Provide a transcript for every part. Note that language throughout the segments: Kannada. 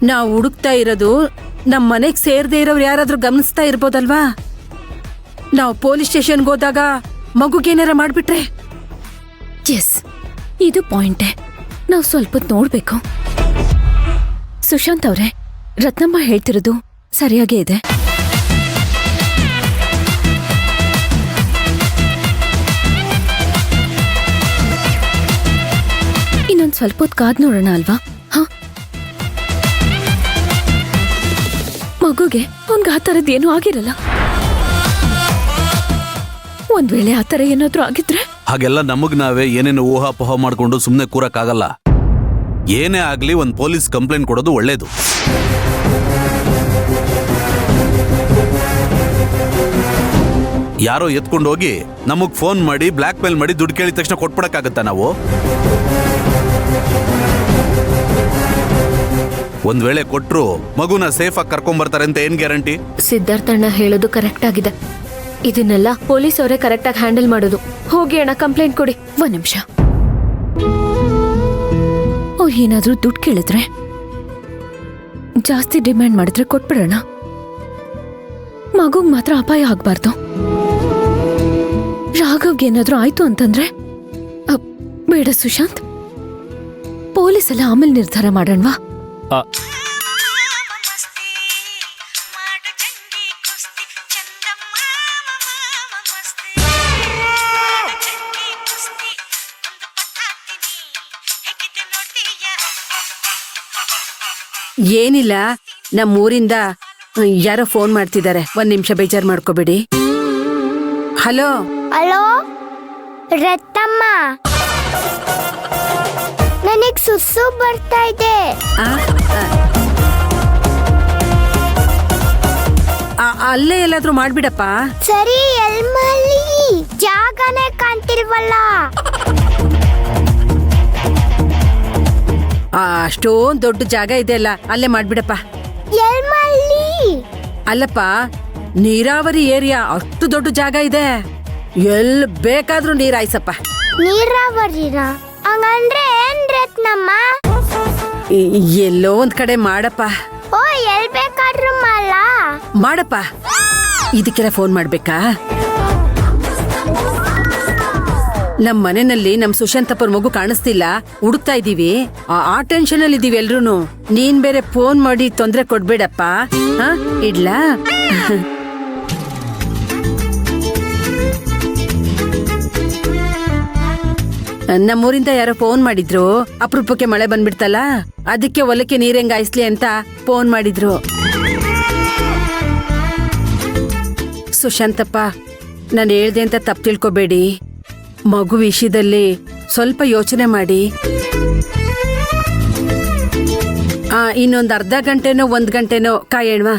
ನಾವು ಹುಡುಕ್ತಾ ಇರೋದು ನಮ್ಮ ಮನೆಗ್ ಸೇರ್ದೇ ಇರೋರು ಯಾರಾದ್ರೂ ಗಮನಿಸ್ತಾ ಇರ್ಬೋದಲ್ವಾ? ನಾವು ಪೊಲೀಸ್ ಸ್ಟೇಷನ್ಗೆ ಹೋದಾಗ ಮಗುಗೇನಾರ ಮಾಡ್ಬಿಟ್ರೆ? ಎಸ್, ಇದು ಪಾಯಿಂಟೇ. ನಾವು ಸ್ವಲ್ಪ ನೋಡ್ಬೇಕು. ಸುಶಾಂತ್ ಅವ್ರೆ, ರತ್ನಮ್ಮ ಹೇಳ್ತಿರೋದು ಸರಿಯಾಗೇ ಇದೆ. ಇನ್ನೊಂದ್ ಸ್ವಲ್ಪ ಹೊತ್ತು ಕಾದ್ ನೋಡೋಣ ಅಲ್ವಾ? ಹಾ, ಮಗುಗೆ ಅವ್ನ್ಗೆ ಆ ಥರದ್ದೇನೂ ಆಗಿರಲ್ಲ. ಒಂದ್ ವೇಳೆ ಆ ಥರ ಏನಾದ್ರೂ ಆಗಿದ್ರೆ ಹಾಗೆಲ್ಲ ನಮಗ್ ನಾವೇ ಏನೇನು ಊಹಾಪೋಹ ಮಾಡ್ಕೊಂಡು ಸುಮ್ನೆ ಕೂರಕ್ಕಾಗಲ್ಲ. ಏನೇ ಆಗ್ಲಿ ಒಂದ್ ಪೊಲೀಸ್ ಕಂಪ್ಲೇಂಟ್ ಕೊಡೋದು ಒಳ್ಳೇದು. ಯಾರೋ ಎತ್ಕೊಂಡು ಹೋಗಿ ನಮಗ್ ಫೋನ್ ಮಾಡಿ ಬ್ಲಾಕ್ ಮೇಲ್ ಮಾಡಿ ದುಡ್ಡು ಕೇಳಿದ ತಕ್ಷಣ ಕೊಟ್ಬಿಡಕ್ಕಾಗತ್ತಾ ನಾವು? ಒಂದ್ ವೇಳೆ ಕೊಟ್ರು ಮಗುನ ಸೇಫ್ ಆಗಿ ಕರ್ಕೊಂಡ್ ಬರ್ತಾರೆ ಅಂತ ಏನ್ ಗ್ಯಾರಂಟಿ? ಸಿದ್ಧಾರ್ಥಣ್ಣ ಹೇಳೋದು ಕರೆಕ್ಟ್ ಆಗಿದೆ. ಇದನ್ನೆಲ್ಲ ಪೊಲೀಸ್ ಅವರೇ ಕರೆಕ್ಟ್ ಆಗಿ ಹ್ಯಾಂಡಲ್ ಮಾಡೋದು. ಹೋಗಿ ಅಣ್ಣ, ಕಂಪ್ಲೇಂಟ್ ಕೊಡಿ. ಒಂದ್ ನಿಮಿಷ. ಅವ್ರು ಏನಾದ್ರೂ ದುಡ್ಡು ಕೇಳಿದ್ರೆ, ಜಾಸ್ತಿ ಡಿಮ್ಯಾಂಡ್ ಮಾಡಿದ್ರೆ ಕೊಟ್ಬಿಡೋಣ. ಮಗುಗ್ ಮಾತ್ರ ಅಪಾಯ ಆಗ್ಬಾರ್ದು. ರಾಘವ್ಗೆ ಏನಾದ್ರೂ ಆಯ್ತು ಅಂತಂದ್ರೆ ಬೇಡ ಸುಶಾಂತ್, ಪೊಲೀಸ್ ಎಲ್ಲ ಆಮೇಲೆ ನಿರ್ಧಾರ ಮಾಡೋಣವಾ? ಏನಿಲ್ಲ, ನಮ್ಮೂರಿಂದ ಯಾರೋ ಫೋನ್ ಮಾಡ್ತಿದ್ದಾರೆ. ಒಂದ್ ನಿಮಿಷ, ಬೇಜಾರ್ ಮಾಡ್ಕೋಬೇಡಿ. ಹಲೋ ಹಲೋ ರತ್ನಮ್ಮ, ನನಗ್ ಸುಸ್ಸು ಬರ್ತಾ ಇದೆ. ಅಲ್ಲೇ ಎಲ್ಲಾದ್ರೂ ಮಾಡ್ಬಿಡಪ್ಪ. ಸರಿ, ಎಲ್ಮಲ್ಲಿ ಜಾಗನೇ ಕಾಣ್ತಿಲ್ವಲ್ಲ. ಅಷ್ಟೊಂದ್ ದೊಡ್ಡ ಜಾಗ ಇದೆ ಅಲ್ಲ, ಅಲ್ಲೇ ಮಾಡ್ಬಿಡಪ್ಪ. ಎಲ್ಮಲ್ಲಿ? ಅಲ್ಲಪ್ಪ, ನೀರಾವರಿ ಏರಿಯಾ, ಅಷ್ಟು ದೊಡ್ಡ ಜಾಗ ಇದೆ. ಎಲ್ ಬೇಕಾದ್ರೂ ನೀರ್ ಆಯ್ಸಪ್ಪ. ನೀರಾವರಿನ ಹಂಗಂದ್ರೆ ಏನ್ ರತ್ನಮ್ಮ? ಎಲ್ಲೋ ಒಂದ್ ಕಡೆ ಮಾಡಪ್ಪ. ಓ, ಎಲ್ ಬೇಕಾದ್ರೂ ಮಾಡಪ್ಪ. ಇದಕ್ಕೆಲ್ಲ ಫೋನ್ ಮಾಡ್ಬೇಕಾ? ನಮ್ ಮನೆಯಲ್ಲಿ ನಮ್ ಸುಶಾಂತಪ್ಪರ ಮಗು ಕಾಣಿಸ್ತಿಲ್ಲ, ಹುಡುಕ್ತಾ ಇದೀವಿ. ಆ ಟೆನ್ಷನ್ ಅಲ್ಲಿ ಇದೀವಿ ಎಲ್ರೂನು. ನೀನ್ ಬೇರೆ ಫೋನ್ ಮಾಡಿ ತೊಂದ್ರೆ ಕೊಡ್ಬೇಡಪ್ಪ. ಹಾ, ಇಡ್ಲಾ? ನಮ್ಮೂರಿಂದ ಯಾರೋ ಫೋನ್ ಮಾಡಿದ್ರು. ಅಪರೂಪಕ್ಕೆ ಮಳೆ ಬಂದ್ಬಿಡ್ತಲ್ಲ, ಅದಕ್ಕೆ ಹೊಲಕ್ಕೆ ನೀರ್ ಹೆಂಗ್ ಹಾಯಿಸ್ಲಿ ಅಂತ ಫೋನ್ ಮಾಡಿದ್ರು. ಸುಶಾಂತಪ್ಪ, ನಾನು ಹೇಳ್ದೆ ಅಂತ ತಪ್ಪು ತಿಳ್ಕೊಬೇಡಿ. ಮಗು ವಿಷಯದಲ್ಲಿ ಸ್ವಲ್ಪ ಯೋಚನೆ ಮಾಡಿ. ಇನ್ನೊಂದು ಅರ್ಧ ಗಂಟೆನೋ 1 ಗಂಟೆನೋ ಕಾಯೋಣವಾ?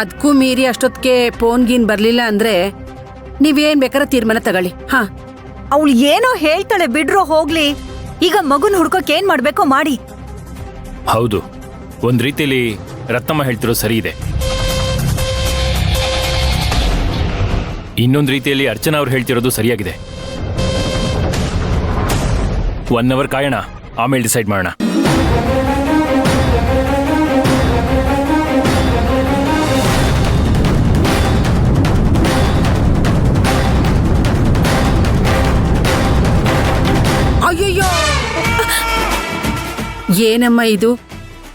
ಅದಕ್ಕೂ ಮೀರಿ ಅಷ್ಟೊತ್ತಿಗೆ ಫೋನ್ ಗೀನ್ ಬರ್ಲಿಲ್ಲ ಅಂದ್ರೆ ನೀವೇನ್ ಬೇಕಾದ್ರೆ ತೀರ್ಮಾನ ತಗೊಳ್ಳಿ. ಹಾ, ಅವಳು ಏನೋ ಹೇಳ್ತಾಳೆ, ಬಿಡ್ರೋ ಹೋಗ್ಲಿ. ಈಗ ಮಗುನ್ ಹುಡ್ಕೋಕ್ ಏನ್ ಮಾಡ್ಬೇಕೋ ಮಾಡಿ. ಹೌದು, ಒಂದ್ ರೀತಿಯಲ್ಲಿ ರತ್ನಮ್ಮ ಹೇಳ್ತಿರೋ ಸರಿ ಇದೆ. ಇನ್ನೊಂದು ರೀತಿಯಲ್ಲಿ ಅರ್ಚನಾ ಅವ್ರು ಹೇಳ್ತಿರೋದು ಸರಿಯಾಗಿದೆ. 1 ಅವರ್ ಕಾಯೋಣ, ಆಮೇಲೆ ಡಿಸೈಡ್ ಮಾಡೋಣ. ಅಯ್ಯಯ್ಯೋ, ಏನಮ್ಮ ಇದು?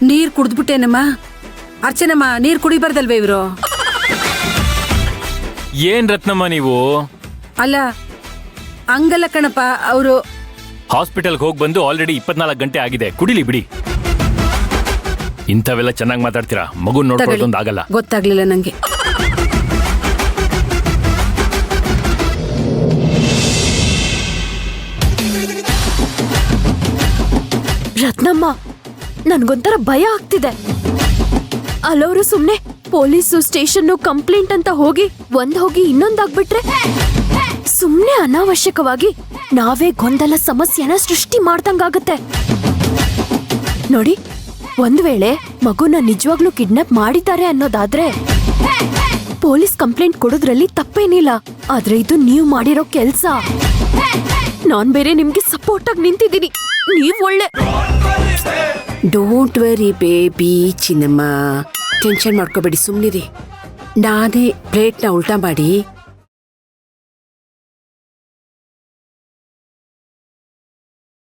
ನೀರ್ ಕುಡ್ದ್ಬಿಟ್ಟೇನಮ್ಮ? ಅರ್ಚನಮ್ಮ, ನೀರ್ ಕುಡಿಬಾರ್ದಲ್ವೇ ಇವ್ರು? ಏನ್ ರತ್ನಮ್ಮ ನೀವು? ಅಲ್ಲ, ಹಂಗಲ್ಲ ಕಣಪ್ಪ, ಅವರು ಹಾಸ್ಪಿಟಲ್ಗೆ ಹೋಗಿ ಬಂದು ಆಲ್ರೆಡಿ 24 ಗಂಟೆ ಆಗಿದೆ. ಕುಡಿಲಿ ಬಿಡಿ. ಇಂಥವೆಲ್ಲ ಚೆನ್ನಾಗಿ ಮಾತಾಡ್ತೀರಾ, ಮಗು ನೋಡ್ಕೊಳ್ಳೋದೊಂದು ಆಗಲ್ಲ. ಗೊತ್ತಾಗ್ಲಿಲ್ಲ ನಂಗೆ. ರತ್ನಮ್ಮ, ನನ್ಗೊಂಥರ ಭಯ ಆಗ್ತಿದೆ. ಅಲ್ಲವರು ಸುಮ್ನೆ ಪೊಲೀಸು ಸ್ಟೇಷನ್ ಕಂಪ್ಲೇಂಟ್ ಅಂತ ಹೋಗಿ ಇನ್ನೊಂದಾಗ್ಬಿಟ್ರೆ ಸುಮ್ನೆ ಅನಾವಶ್ಯಕವಾಗಿ ನಾವೇ ಗೊಂದಲ ಸಮಸ್ಯೆನ ಸೃಷ್ಟಿ ಮಾಡ್ದಂಗಾಗತ್ತೆ. ನೋಡಿ, ಒಂದ್ ವೇಳೆ ಮಗುನ ನಿಜವಾಗ್ಲೂ ಕಿಡ್ನಾಪ್ ಮಾಡಿದ್ದಾರೆ ಅನ್ನೋದಾದ್ರೆ ಪೊಲೀಸ್ ಕಂಪ್ಲೇಂಟ್ ಕೊಡೋದ್ರಲ್ಲಿ ತಪ್ಪೇನಿಲ್ಲ. ಆದ್ರೆ ಇದು ನೀವು ಮಾಡಿರೋ ಕೆಲ್ಸ. ನಾನ್ ಬೇರೆ ನಿಮ್ಗೆ ಸಪೋರ್ಟ್ ಸಪೋರ್ಟ್ ಆಗಿ ನಿಂತಿದ್ದೀನಿ. ನೀವ್ ಒಳ್ಳೆ. Don't worry baby Chinnamma, tension ಮಾಡ್ಕೋಬೇಡಿ, ಸುಮ್ನಿರಿ. ನಾನೇ ಪ್ಲೇಟ್ನ ಉಲ್ಟಾ ಮಾಡಿ